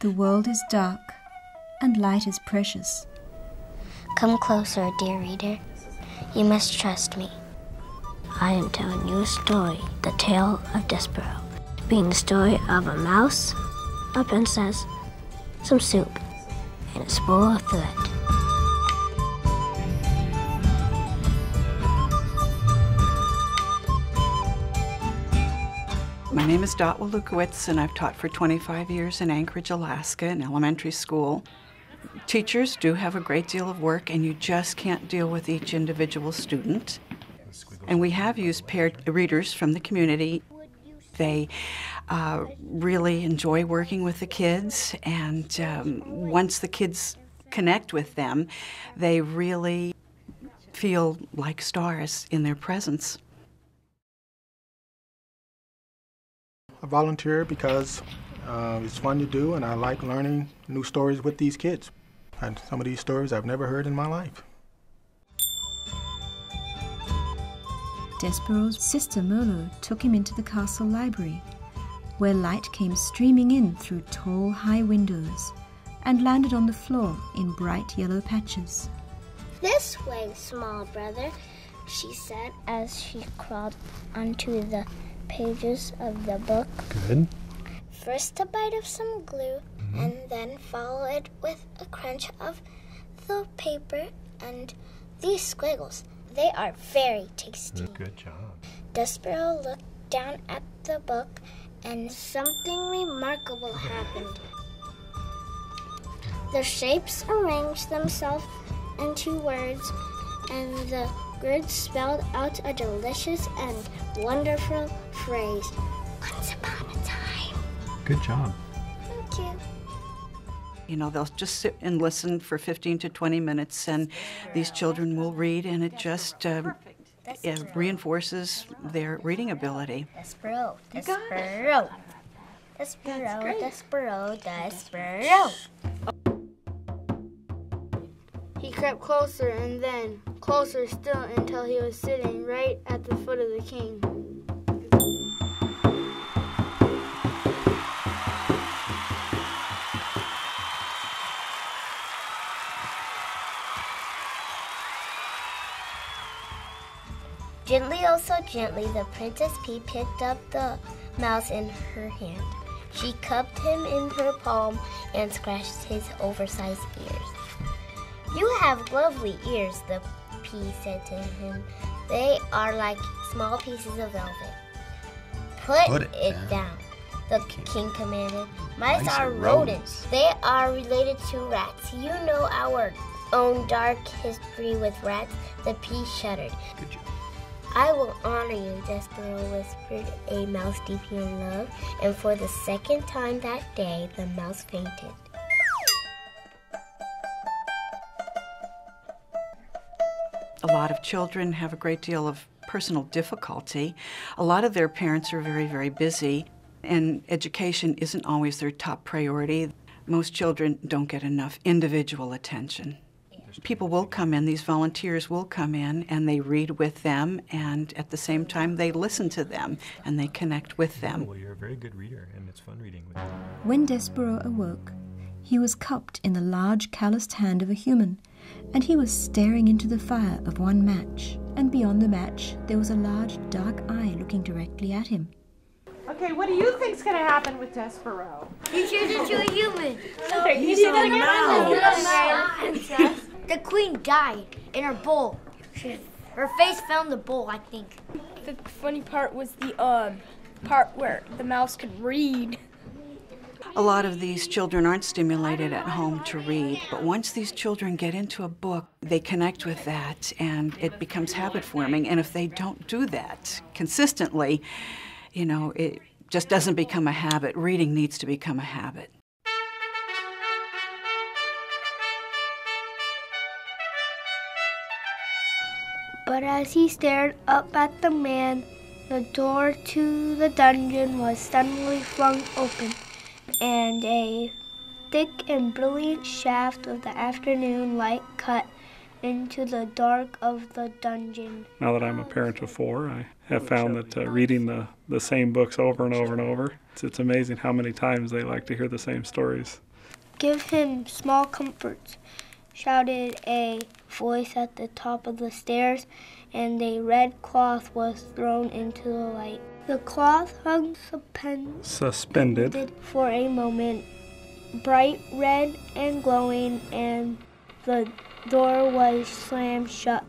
The world is dark, and light is precious. Come closer, dear reader. You must trust me. I am telling you a story, the tale of Despero, being the story of a mouse, a princess, some soup, and a spool of thread. My name is Dot Walukowitz, and I've taught for 25 years in Anchorage, Alaska, in elementary school. Teachers do have a great deal of work, and you just can't deal with each individual student. And we have used paired readers from the community. They really enjoy working with the kids, and once the kids connect with them, they really feel like stars in their presence. I volunteer because it's fun to do, and I like learning new stories with these kids. And some of these stories I've never heard in my life. Despero's sister Merlo took him into the castle library, where light came streaming in through tall, high windows and landed on the floor in bright yellow patches. This way, small brother, she said as she crawled onto the pages of the book. Good. First a bite of some glue, and then follow it with a crunch of the paper and these squiggles. They are very tasty. Good job. Despero looked down at the book, and something remarkable happened. The shapes arranged themselves into words, and the words spelled out a delicious and wonderful phrase. Once upon a time. Good job. Thank you. You know, they'll just sit and listen for 15 to 20 minutes, and these children will read, and it just it reinforces their reading ability. Despero, Despero, Despero, Despero, Despero. He crept closer and then closer still until he was sitting right at the foot of the king. Gently, oh so gently, the Princess Pea picked up the mouse in her hand. She cupped him in her palm and scratched his oversized ears. You have lovely ears, the pea said to him. They are like small pieces of velvet. Put it down, the king commanded. Mice are rodents. They are related to rats. You know our own dark history with rats. The pea shuddered. Good job. I will honor you, Despero whispered a mouse deeply in love, and for the second time that day, the mouse fainted. A lot of children have a great deal of personal difficulty. A lot of their parents are very, very busy, and education isn't always their top priority. Most children don't get enough individual attention. People will come in, these volunteers will come in, and they read with them, and at the same time they listen to them, and they connect with them. Well, you're a very good reader, and it's fun reading with you. When Despero awoke, he was cupped in the large calloused hand of a human, and he was staring into the fire of one match, and beyond the match there was a large dark eye looking directly at him. Okay, what do you think's gonna happen with Despero? He turned into a human. He's a mouse. The queen died in her bowl. Her face found the bowl, I think. The funny part was the part where the mouse could read. A lot of these children aren't stimulated at home to read, but once these children get into a book, they connect with that, and it becomes habit forming. And if they don't do that consistently, you know, it just doesn't become a habit. Reading needs to become a habit. But as he stared up at the man, the door to the dungeon was suddenly flung open, and a thick and brilliant shaft of the afternoon light cut into the dark of the dungeon. Now that I'm a parent of 4, I have found that reading the same books over and over and over, it's amazing how many times they like to hear the same stories. Give him small comforts, shouted a voice at the top of the stairs, and a red cloth was thrown into the light. The cloth hung suspended for a moment, bright red and glowing, and the door was slammed shut.